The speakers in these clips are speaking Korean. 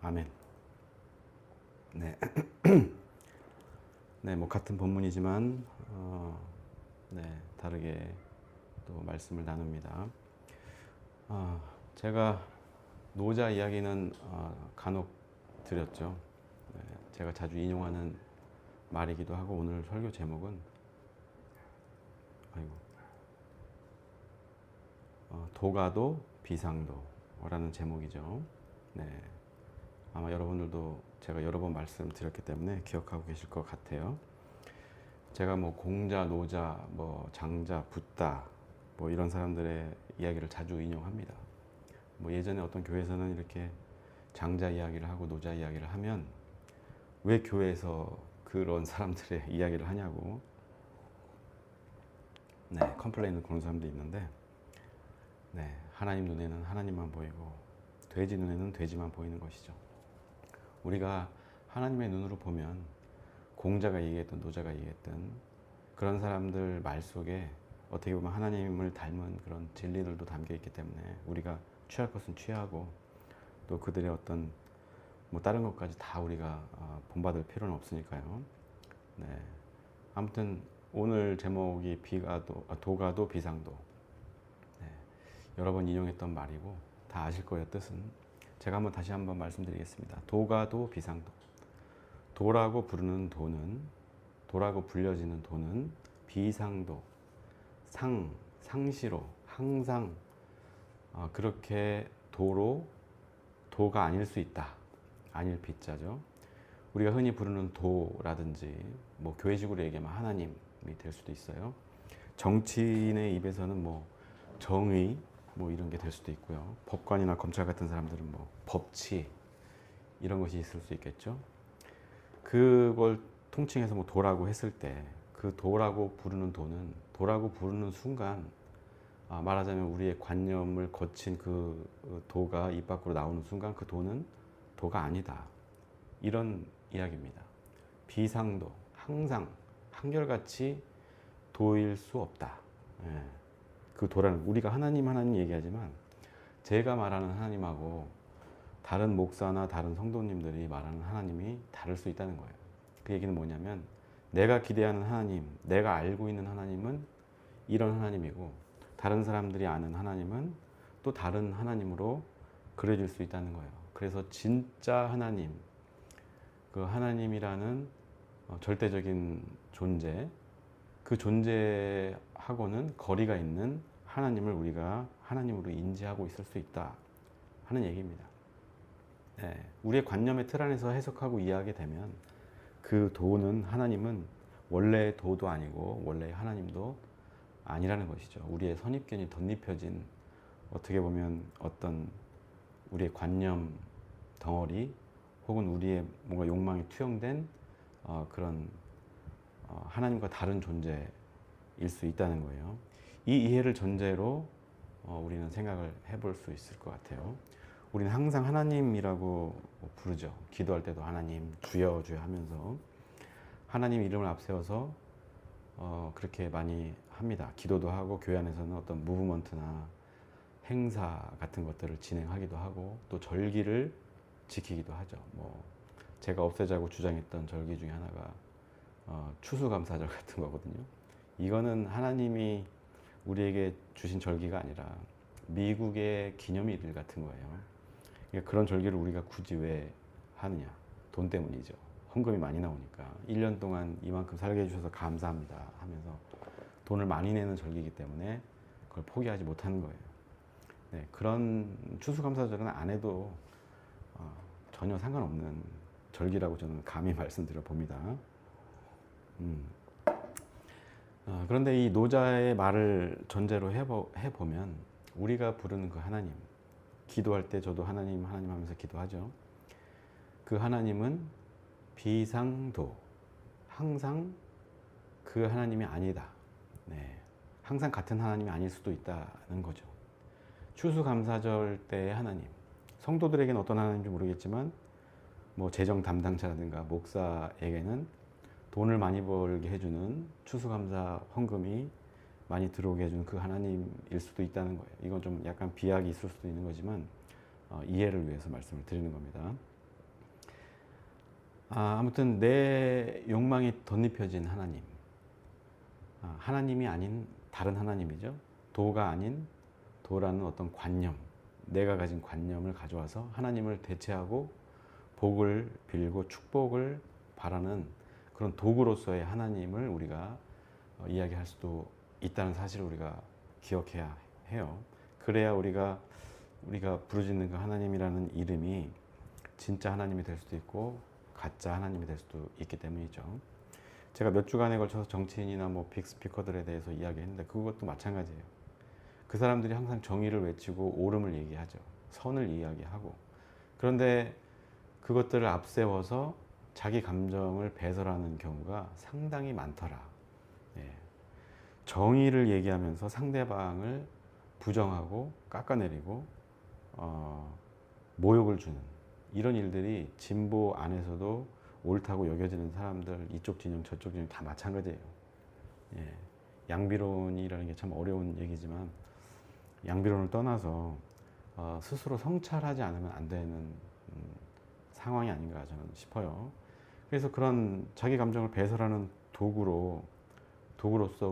아멘. 네. 네, 뭐 같은 본문이지만 네, 다르게 또 말씀을 나눕니다. 제가 노자 이야기는 간혹 드렸죠. 네, 제가 자주 인용하는 말이기도 하고 오늘 설교 제목은 도가도 비상도라는 제목이죠. 네, 아마 여러분들도 제가 여러 번 말씀드렸기 때문에 기억하고 계실 것 같아요. 제가 뭐 공자, 노자, 뭐 장자, 붓다 뭐 이런 사람들의 이야기를 자주 인용합니다. 뭐 예전에 어떤 교회에서는 이렇게 장자 이야기를 하고 노자 이야기를 하면 왜 교회에서 그런 사람들의 이야기를 하냐고 네, 컴플레인을 거는 사람도 있는데 네, 하나님 눈에는 하나님만 보이고 돼지 눈에는 돼지만 보이는 것이죠. 우리가 하나님의 눈으로 보면 공자가 얘기했던 노자가 얘기했던 그런 사람들 말 속에 어떻게 보면 하나님을 닮은 그런 진리들도 담겨 있기 때문에 우리가 취할 것은 취하고 또 그들의 어떤 뭐 다른 것까지 다 우리가 본받을 필요는 없으니까요. 네. 아무튼 오늘 제목이 도가도 비상도. 네. 여러 번 인용했던 말이고 다 아실 거예요, 뜻은. 제가 다시 한번 말씀드리겠습니다. 도가도 비상도. 도라고 부르는 도는, 도라고 불려지는 도는 비상도, 상시로, 항상 그렇게 도가 아닐 수 있다. 아닐 비자죠. 우리가 흔히 부르는 도라든지 뭐 교회식으로 얘기하면 하나님이 될 수도 있어요. 정치인의 입에서는 뭐 정의 뭐 이런 게 될 수도 있고요. 법관이나 검찰 같은 사람들은 뭐 법치 이런 것이 있을 수 있겠죠. 그걸 통칭해서 뭐 도라고 했을 때 그 도라고 부르는 도는 도라고 부르는 순간 말하자면 우리의 관념을 거친 그 도가 입 밖으로 나오는 순간 그 도는 도가 아니다. 이런 이야기입니다. 비상도, 항상 한결같이 도일 수 없다. 예. 그 도라는 우리가 하나님 얘기하지만 제가 말하는 하나님하고 다른 목사나 다른 성도님들이 말하는 하나님이 다를 수 있다는 거예요. 그 얘기는 뭐냐면 내가 기대하는 하나님, 내가 알고 있는 하나님은 이런 하나님이고 다른 사람들이 아는 하나님은 또 다른 하나님으로 그려질 수 있다는 거예요. 그래서 진짜 하나님, 그 하나님이라는 절대적인 존재, 그 존재하고는 거리가 있는 하나님을 우리가 하나님으로 인지하고 있을 수 있다 하는 얘기입니다. 네, 우리의 관념의 틀 안에서 해석하고 이해하게 되면 그 도는 하나님은 원래 도도 아니고 원래 하나님도 아니라는 것이죠. 우리의 선입견이 덧입혀진 어떻게 보면 어떤 우리의 관념 덩어리 혹은 우리의 뭔가 욕망이 투영된 그런 하나님과 다른 존재일 수 있다는 거예요. 이 이해를 전제로 우리는 생각을 해볼 수 있을 것 같아요. 우리는 항상 하나님이라고 부르죠. 기도할 때도 하나님, 주여, 주여 하면서 하나님 이름을 앞세워서 그렇게 많이 합니다. 기도도 하고 교회 안에서는 어떤 무브먼트나 행사 같은 것들을 진행하기도 하고 또 절기를 지키기도 하죠. 뭐 제가 없애자고 주장했던 절기 중에 하나가 추수감사절 같은 거거든요. 이거는 하나님이 우리에게 주신 절기가 아니라 미국의 기념일 같은 거예요. 그러니까 그런 절기를 우리가 굳이 왜 하느냐? 돈 때문이죠. 헌금이 많이 나오니까 1년 동안 이만큼 살게 해주셔서 감사합니다 하면서 돈을 많이 내는 절기이기 때문에 그걸 포기하지 못하는 거예요. 네, 그런 추수감사절은 안 해도 전혀 상관없는 절기라고 저는 감히 말씀드려 봅니다. 그런데 이 노자의 말을 전제로 해보면 우리가 부르는 그 하나님, 기도할 때 저도 하나님 하면서 기도하죠. 그 하나님은 비상도, 항상 그 하나님이 아니다. 네, 항상 같은 하나님이 아닐 수도 있다는 거죠. 추수감사절 때의 하나님, 성도들에게는 어떤 하나님인지 모르겠지만 뭐 재정 담당자라든가 목사에게는 돈을 많이 벌게 해주는 추수감사 헌금이 많이 들어오게 해주는 그 하나님일 수도 있다는 거예요. 이건 좀 약간 비약이 있을 수도 있는 거지만 이해를 위해서 말씀을 드리는 겁니다. 아무튼 내 욕망이 덧입혀진 하나님, 하나님이 아닌 다른 하나님이죠. 도가 아닌 도라는 어떤 관념, 내가 가진 관념을 가져와서 하나님을 대체하고 복을 빌고 축복을 바라는 그런 도구로서의 하나님을 우리가 이야기할 수도 있다는 사실을 우리가 기억해야 해요. 그래야 우리가 부르짖는 그 하나님이라는 이름이 진짜 하나님이 될 수도 있고 가짜 하나님이 될 수도 있기 때문이죠. 제가 몇 주간에 걸쳐서 정치인이나 뭐 빅스피커들에 대해서 이야기했는데 그것도 마찬가지예요. 그 사람들이 항상 정의를 외치고 옳음을 얘기하죠. 선을 이야기하고. 그런데 그것들을 앞세워서 자기 감정을 배설하는 경우가 상당히 많더라. 예. 정의를 얘기하면서 상대방을 부정하고 깎아내리고 모욕을 주는 이런 일들이 진보 안에서도 옳다고 여겨지는 사람들, 이쪽 진영 저쪽 진영 다 마찬가지예요. 예. 양비론이라는 게 참 어려운 얘기지만 양비론을 떠나서 스스로 성찰하지 않으면 안 되는 상황이 아닌가 저는 싶어요. 그래서 그런 자기 감정을 배설하는 도구로서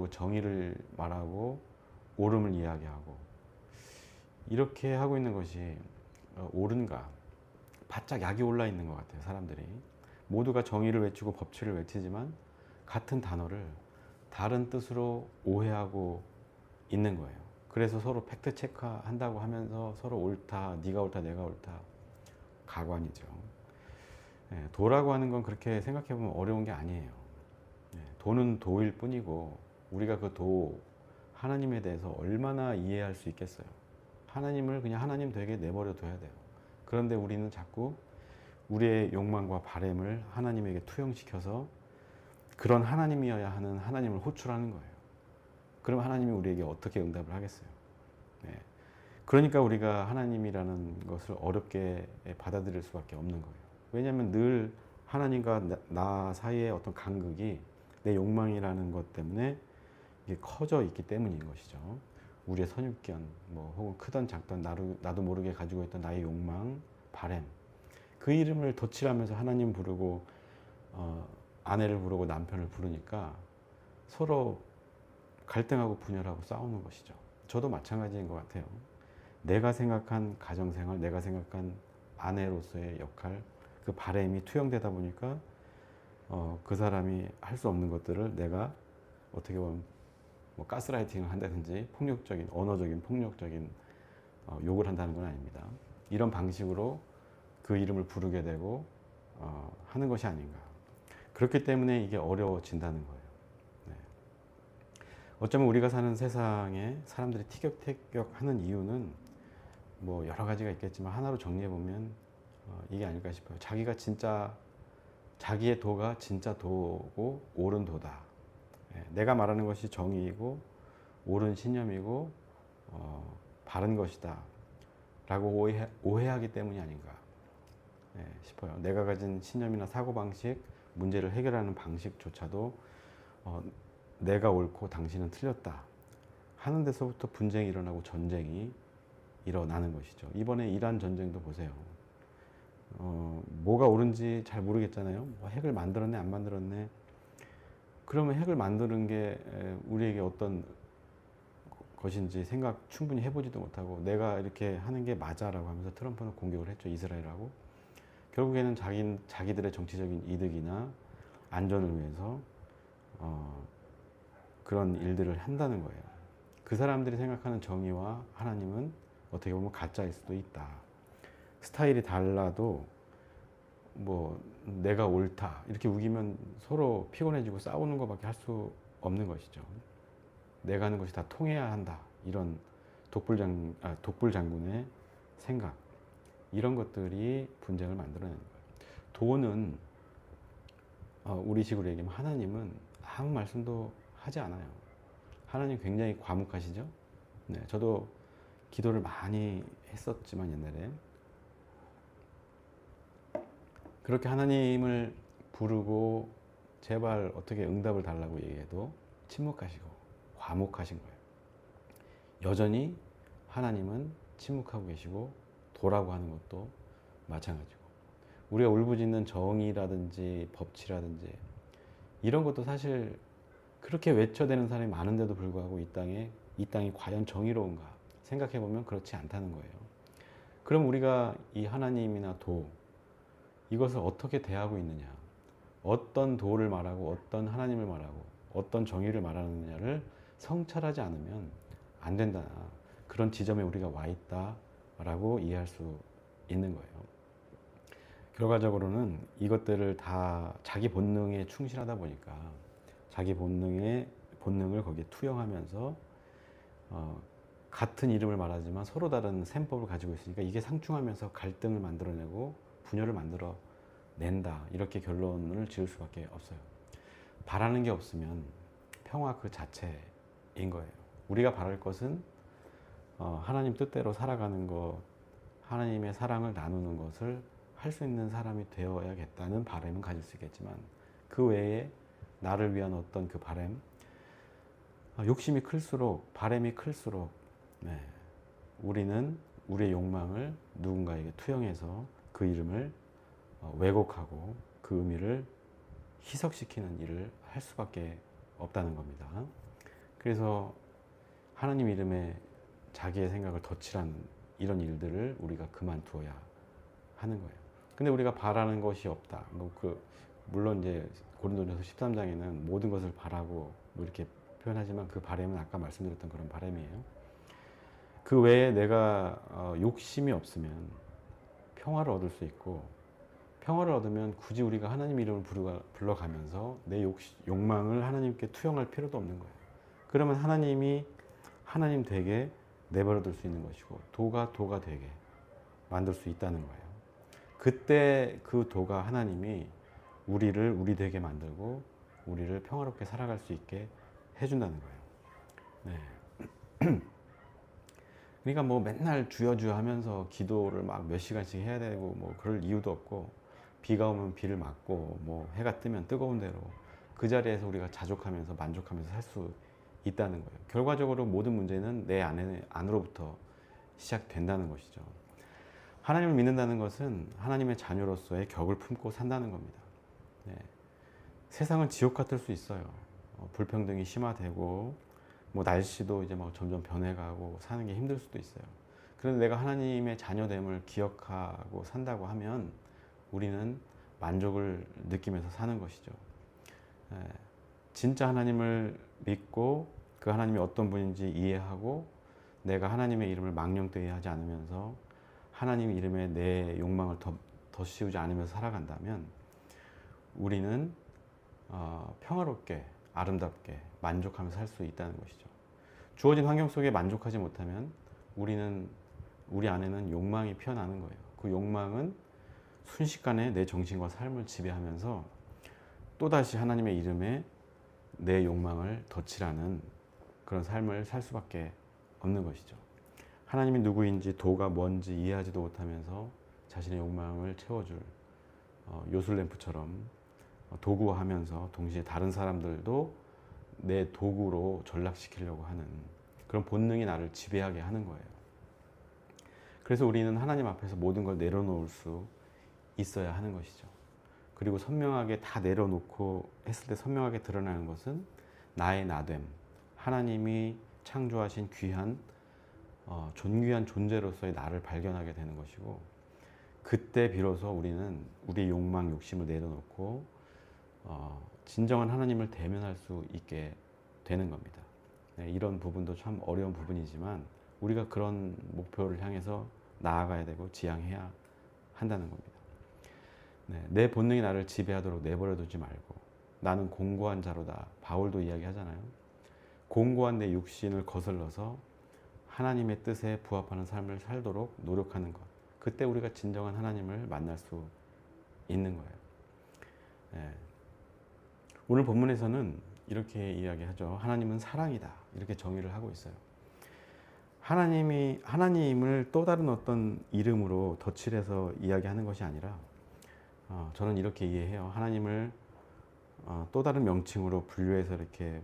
그 정의를 말하고 옳음을 이야기하고 이렇게 하고 있는 것이 옳은가? 바짝 약이 올라 있는 것 같아요. 사람들이 모두가 정의를 외치고 법치를 외치지만 같은 단어를 다른 뜻으로 오해하고 있는 거예요. 그래서 서로 팩트 체크한다고 하면서 서로 옳다, 네가 옳다, 내가 옳다 가관이죠. 예, 도라고 하는 건 그렇게 생각해 보면 어려운 게 아니에요. 예, 도는 도일 뿐이고 우리가 그 도 하나님에 대해서 얼마나 이해할 수 있겠어요. 하나님을 그냥 하나님 되게 내버려 둬야 돼요. 그런데 우리는 자꾸 우리의 욕망과 바램을 하나님에게 투영시켜서 그런 하나님이어야 하는 하나님을 호출하는 거예요. 그럼 하나님이 우리에게 어떻게 응답을 하겠어요? 네. 그러니까 우리가 하나님이라는 것을 어렵게 받아들일 수밖에 없는 거예요. 왜냐하면 늘 하나님과 나 사이의 어떤 간극이 내 욕망이라는 것 때문에 이게 커져 있기 때문인 것이죠. 우리의 선입견, 뭐 혹은 크던 작던 나도 모르게 가지고 있던 나의 욕망, 바램, 그 이름을 덧칠하면서 하나님 부르고 아내를 부르고 남편을 부르니까 서로 갈등하고 분열하고 싸우는 것이죠. 저도 마찬가지인 것 같아요. 내가 생각한 가정생활, 내가 생각한 아내로서의 역할, 그 바램이 투영되다 보니까 그 사람이 할 수 없는 것들을 내가 어떻게 보면 뭐 가스라이팅을 한다든지 폭력적인, 언어적인 폭력적인 욕을 한다는 건 아닙니다. 이런 방식으로 그 이름을 부르게 되고 하는 것이 아닌가. 그렇기 때문에 이게 어려워진다는 거예요. 네. 어쩌면 우리가 사는 세상에 사람들이 티격태격 하는 이유는 뭐 여러 가지가 있겠지만 하나로 정리해 보면 이게 아닐까 싶어요. 자기의 도가 진짜 도고 옳은 도다. 내가 말하는 것이 정의이고 옳은 신념이고 바른 것이다 라고 오해하기 때문이 아닌가 싶어요. 내가 가진 신념이나 사고방식, 문제를 해결하는 방식조차도 내가 옳고 당신은 틀렸다 하는 데서부터 분쟁이 일어나고 전쟁이 일어나는 것이죠. 이번에 이란 전쟁도 보세요. 뭐가 옳은지 잘 모르겠잖아요. 뭐 핵을 만들었네 안 만들었네. 그러면 핵을 만드는 게 우리에게 어떤 것인지 생각 충분히 해보지도 못하고 내가 이렇게 하는 게 맞아라고 하면서 트럼프는 공격을 했죠. 이스라엘하고. 결국에는 자기들의 정치적인 이득이나 안전을 위해서 그런 일들을 한다는 거예요. 그 사람들이 생각하는 정의와 하나님은 어떻게 보면 가짜일 수도 있다. 스타일이 달라도 뭐 내가 옳다 이렇게 우기면 서로 피곤해지고 싸우는 것밖에 할 수 없는 것이죠. 내가 하는 것이 다 통해야 한다 이런 독불장군의 생각, 이런 것들이 분쟁을 만들어내는 거예요. 도는 우리식으로 얘기하면 하나님은 아무 말씀도 하지 않아요. 하나님 굉장히 과묵하시죠. 네, 저도 기도를 많이 했었지만 옛날에 그렇게 하나님을 부르고 제발 어떻게 응답을 달라고 얘기해도 침묵하시고 과묵하신 거예요. 여전히 하나님은 침묵하고 계시고 도라고 하는 것도 마찬가지고 우리가 울부짖는 정의라든지 법치라든지 이런 것도 사실 그렇게 외쳐대는 사람이 많은데도 불구하고 이 땅이 과연 정의로운가 생각해 보면 그렇지 않다는 거예요. 그럼 우리가 이 하나님이나 도 이것을 어떻게 대하고 있느냐, 어떤 도를 말하고 어떤 하나님을 말하고 어떤 정의를 말하느냐를 성찰하지 않으면 안 된다. 그런 지점에 우리가 와 있다라고 이해할 수 있는 거예요. 결과적으로는 이것들을 다 자기 본능에 충실하다 보니까 자기 본능을 거기에 투영하면서 같은 이름을 말하지만 서로 다른 셈법을 가지고 있으니까 이게 상충하면서 갈등을 만들어내고 분열을 만들어낸다. 이렇게 결론을 지을 수밖에 없어요. 바라는 게 없으면 평화 그 자체인 거예요. 우리가 바랄 것은 하나님 뜻대로 살아가는 것, 하나님의 사랑을 나누는 것을 할 수 있는 사람이 되어야겠다는 바람은 가질 수 있겠지만 그 외에 나를 위한 어떤 그 바람, 욕심이 클수록, 바람이 클수록 우리는 우리의 욕망을 누군가에게 투영해서 그 이름을 왜곡하고 그 의미를 희석시키는 일을 할 수밖에 없다는 겁니다. 그래서 하나님 이름에 자기의 생각을 덧칠하는 이런 일들을 우리가 그만두어야 하는 거예요. 근데 우리가 바라는 것이 없다. 물론 이제 고린도전서 13장에는 모든 것을 바라고 이렇게 표현하지만 그 바람은 아까 말씀드렸던 그런 바람이에요. 그 외에 내가 욕심이 없으면 평화를 얻을 수 있고, 평화를 얻으면 굳이 우리가 하나님 이름을 불러가면서 내 욕망을 하나님께 투영할 필요도 없는 거예요. 그러면 하나님이 하나님 되게 내버려둘 수 있는 것이고 도가 되게 만들 수 있다는 거예요. 그때 그 도가 하나님이 우리를 우리 되게 만들고 우리를 평화롭게 살아갈 수 있게 해준다는 거예요. 네. 그러니까 뭐 맨날 주여 주여 하면서 기도를 막 몇 시간씩 해야 되고 뭐 그럴 이유도 없고, 비가 오면 비를 맞고 뭐 해가 뜨면 뜨거운 대로 그 자리에서 우리가 자족하면서 만족하면서 살 수 있다는 거예요. 결과적으로 모든 문제는 내 안으로부터 시작된다는 것이죠. 하나님을 믿는다는 것은 하나님의 자녀로서의 격을 품고 산다는 겁니다. 네. 세상은 지옥 같을 수 있어요. 불평등이 심화되고 뭐 날씨도 이제 막 점점 변해가고 사는 게 힘들 수도 있어요. 그런데 내가 하나님의 자녀됨을 기억하고 산다고 하면 우리는 만족을 느끼면서 사는 것이죠. 진짜 하나님을 믿고 그 하나님이 어떤 분인지 이해하고 내가 하나님의 이름을 망령되이 하지 않으면서 하나님 이름에 내 욕망을 더 씌우지 않으면서 살아간다면 우리는 평화롭게 아름답게 만족하면서 살 수 있다는 것이죠. 주어진 환경 속에 만족하지 못하면 우리 안에는 욕망이 피어나는 거예요. 그 욕망은 순식간에 내 정신과 삶을 지배하면서 또다시 하나님의 이름에 내 욕망을 덧칠하는 그런 삶을 살 수밖에 없는 것이죠. 하나님이 누구인지 도가 뭔지 이해하지도 못하면서 자신의 욕망을 채워줄 요술램프처럼 도구화하면서 동시에 다른 사람들도 내 도구로 전락시키려고 하는 그런 본능이 나를 지배하게 하는 거예요. 그래서 우리는 하나님 앞에서 모든 걸 내려놓을 수 있어야 하는 것이죠. 그리고 선명하게 다 내려놓고 했을 때 선명하게 드러나는 것은 나의 나됨, 하나님이 창조하신 귀한 존귀한 존재로서의 나를 발견하게 되는 것이고, 그때 비로소 우리는 우리의 욕망, 욕심을 내려놓고 진정한 하나님을 대면할 수 있게 되는 겁니다. 네, 이런 부분도 참 어려운 부분이지만 우리가 그런 목표를 향해서 나아가야 되고 지향해야 한다는 겁니다. 네, 내 본능이 나를 지배하도록 내버려두지 말고 나는 공고한 자로다. 바울도 이야기하잖아요. 공고한 내 육신을 거슬러서 하나님의 뜻에 부합하는 삶을 살도록 노력하는 것. 그때 우리가 진정한 하나님을 만날 수 있는 거예요. 네. 오늘 본문에서는 이렇게 이야기하죠. 하나님은 사랑이다. 이렇게 정의를 하고 있어요. 하나님을 또 다른 어떤 이름으로 덧칠해서 이야기하는 것이 아니라 저는 이렇게 이해해요. 하나님을 또 다른 명칭으로 분류해서 이렇게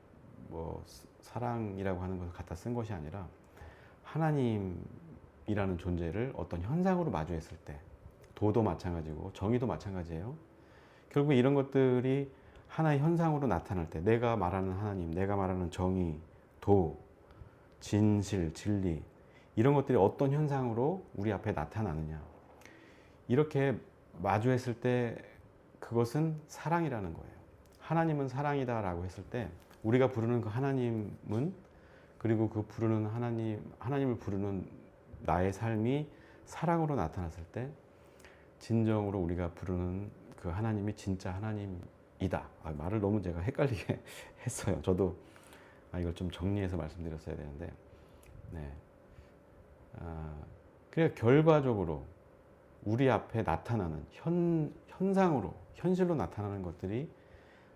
뭐 사랑이라고 하는 것을 갖다 쓴 것이 아니라 하나님이라는 존재를 어떤 현상으로 마주했을 때 도도 마찬가지고 정의도 마찬가지예요. 결국 이런 것들이 하나의 현상으로 나타날 때 내가 말하는 하나님, 내가 말하는 정의, 도, 진실, 진리 이런 것들이 어떤 현상으로 우리 앞에 나타나느냐. 이렇게 마주했을 때 그것은 사랑이라는 거예요. 하나님은 사랑이다라고 했을 때 우리가 부르는 그 하나님은 그리고 그 부르는 하나님을 부르는 나의 삶이 사랑으로 나타났을 때 진정으로 우리가 부르는 그 하나님이 진짜 하나님이다. 말을 너무 제가 헷갈리게 했어요. 저도 이걸 좀 정리해서 말씀드렸어야 되는데, 네. 그래서 결과적으로 우리 앞에 나타나는 현상으로 현실로 나타나는 것들이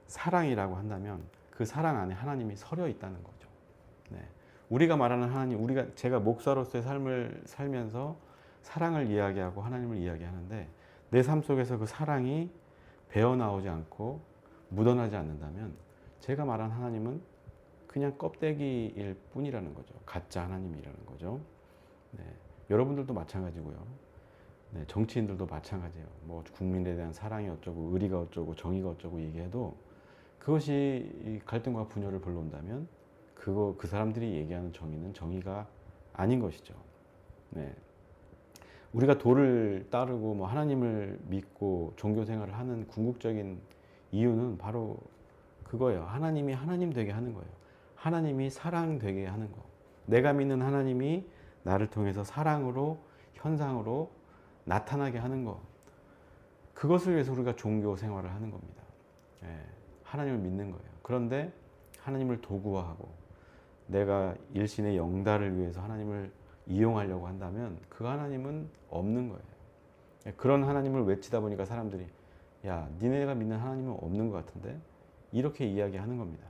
사랑이라고 한다면 그 사랑 안에 하나님이 서려 있다는 거죠. 네. 우리가 말하는 하나님, 제가 목사로서의 삶을 살면서 사랑을 이야기하고 하나님을 이야기하는데 내 삶 속에서 그 사랑이 배어나오지 않고 묻어나지 않는다면 제가 말한 하나님은 그냥 껍데기일 뿐이라는 거죠. 가짜 하나님이라는 거죠. 네. 여러분들도 마찬가지고요. 네. 정치인들도 마찬가지예요. 뭐 국민에 대한 사랑이 어쩌고 의리가 어쩌고 정의가 어쩌고 얘기해도 그것이 갈등과 분열을 불러온다면 그 사람들이 얘기하는 정의는 정의가 아닌 것이죠. 네. 우리가 도를 따르고 뭐 하나님을 믿고 종교 생활을 하는 궁극적인 이유는 바로 그거예요. 하나님이 하나님 되게 하는 거예요. 하나님이 사랑 되게 하는 거. 내가 믿는 하나님이 나를 통해서 사랑으로 현상으로 나타나게 하는 거. 그것을 위해서 우리가 종교 생활을 하는 겁니다. 예, 하나님을 믿는 거예요. 그런데 하나님을 도구화하고 내가 일신의 영달을 위해서 하나님을 이용하려고 한다면 그 하나님은 없는 거예요. 그런 하나님을 외치다 보니까 사람들이 야, 니네가 믿는 하나님은 없는 것 같은데? 이렇게 이야기하는 겁니다.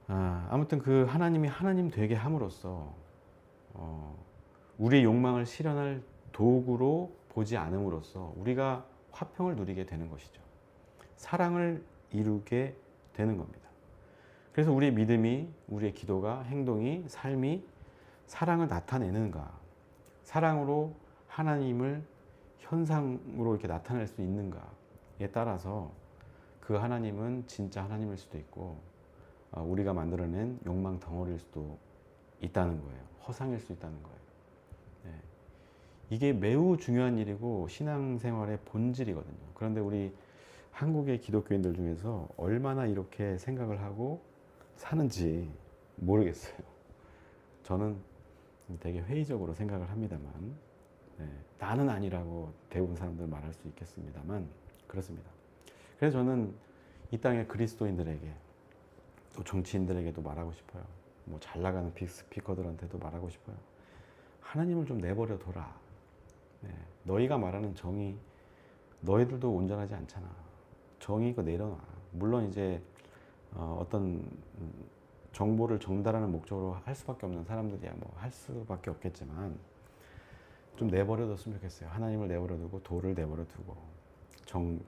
아무튼 그 하나님이 하나님 되게 함으로써 우리의 욕망을 실현할 도구로 보지 않음으로써 우리가 화평을 누리게 되는 것이죠. 사랑을 이루게 되는 겁니다. 그래서 우리의 믿음이, 우리의 기도가, 행동이, 삶이 사랑을 나타내는가, 사랑으로 하나님을 현상으로 이렇게 나타낼 수 있는가에 따라서 그 하나님은 진짜 하나님일 수도 있고 우리가 만들어낸 욕망 덩어리일 수도 있다는 거예요. 허상일 수 있다는 거예요. 네. 이게 매우 중요한 일이고 신앙생활의 본질이거든요. 그런데 우리 한국의 기독교인들 중에서 얼마나 이렇게 생각을 하고 사는지 모르겠어요. 저는 되게 회의적으로 생각을 합니다만 네, 나는 아니라고 대부분 사람들 말할 수 있겠습니다만 그렇습니다. 그래서 저는 이 땅의 그리스도인들에게 또 정치인들에게도 말하고 싶어요. 뭐 잘 나가는 빅스피커들한테도 말하고 싶어요. 하나님을 좀 내버려 둬라. 네, 너희가 말하는 정의 너희들도 온전하지 않잖아. 정의 거 내려놔. 물론 이제 어떤 정보를 전달하는 목적으로 할 수밖에 없는 사람들이야 뭐 할 수밖에 없겠지만 좀 내버려뒀으면 좋겠어요. 하나님을 내버려두고 도를 내버려두고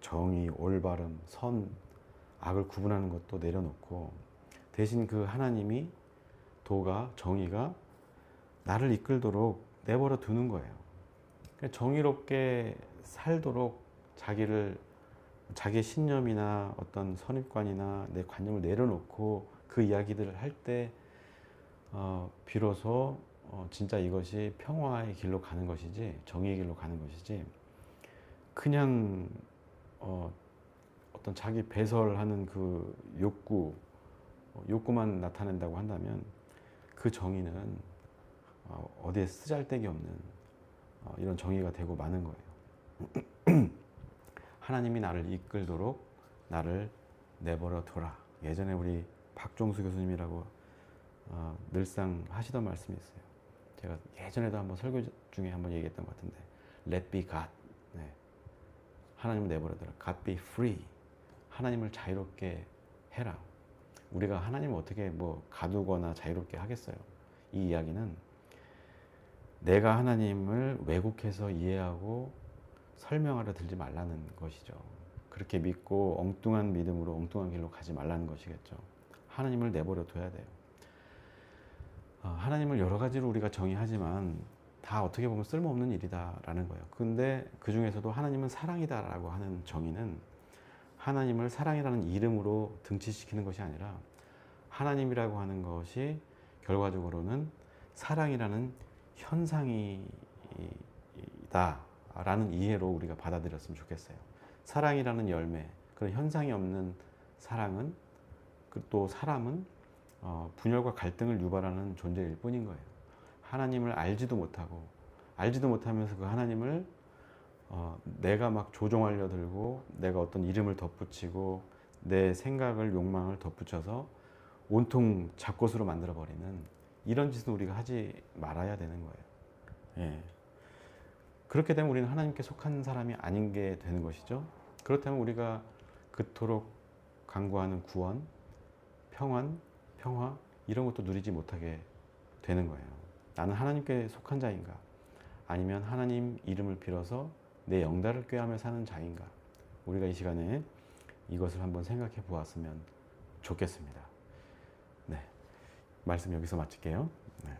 정의, 올바름, 선, 악을 구분하는 것도 내려놓고 대신 그 하나님이 도가 정의가 나를 이끌도록 내버려두는 거예요. 정의롭게 살도록 자기의 신념이나 어떤 선입관이나 내 관념을 내려놓고 그 이야기들을 할 때 비로소 진짜 이것이 평화의 길로 가는 것이지 정의의 길로 가는 것이지 그냥 어떤 자기 배설하는 그 욕구만 나타낸다고 한다면 그 정의는 어디에 쓰잘데기 없는 이런 정의가 되고 마는 거예요. 하나님이 나를 이끌도록 나를 내버려 둬라. 예전에 우리 박종수 교수님이라고 늘상 하시던 말씀이 있어요. 제가 예전에도 한번 설교 중에 한번 얘기했던 것 같은데 Let be God. 네. 하나님을 내버려둬라. God be free. 하나님을 자유롭게 해라. 우리가 하나님을 어떻게 뭐 가두거나 자유롭게 하겠어요. 이 이야기는 내가 하나님을 왜곡해서 이해하고 설명하려 들지 말라는 것이죠. 그렇게 믿고 엉뚱한 믿음으로 엉뚱한 길로 가지 말라는 것이겠죠. 하나님을 내버려 둬야 돼요. 하나님을 여러 가지로 우리가 정의하지만 다 어떻게 보면 쓸모없는 일이다라는 거예요. 근데 그 중에서도 하나님은 사랑이다라고 하는 정의는 하나님을 사랑이라는 이름으로 등치시키는 것이 아니라 하나님이라고 하는 것이 결과적으로는 사랑이라는 현상이다라는 이해로 우리가 받아들였으면 좋겠어요. 사랑이라는 열매, 그런 현상이 없는 사랑은 또 사람은 분열과 갈등을 유발하는 존재일 뿐인 거예요. 하나님을 알지도 못하면서 그 하나님을 내가 막 조종하려 들고 내가 어떤 이름을 덧붙이고 내 생각을 욕망을 덧붙여서 온통 잡것으로 만들어버리는 이런 짓은 우리가 하지 말아야 되는 거예요. 예. 그렇게 되면 우리는 하나님께 속한 사람이 아닌 게 되는 것이죠. 그렇다면 우리가 그토록 간구하는 구원, 평안, 평화 이런 것도 누리지 못하게 되는 거예요. 나는 하나님께 속한 자인가? 아니면 하나님 이름을 빌어서 내 영달을 꾀하며 사는 자인가? 우리가 이 시간에 이것을 한번 생각해 보았으면 좋겠습니다. 네, 말씀 여기서 마칠게요. 네.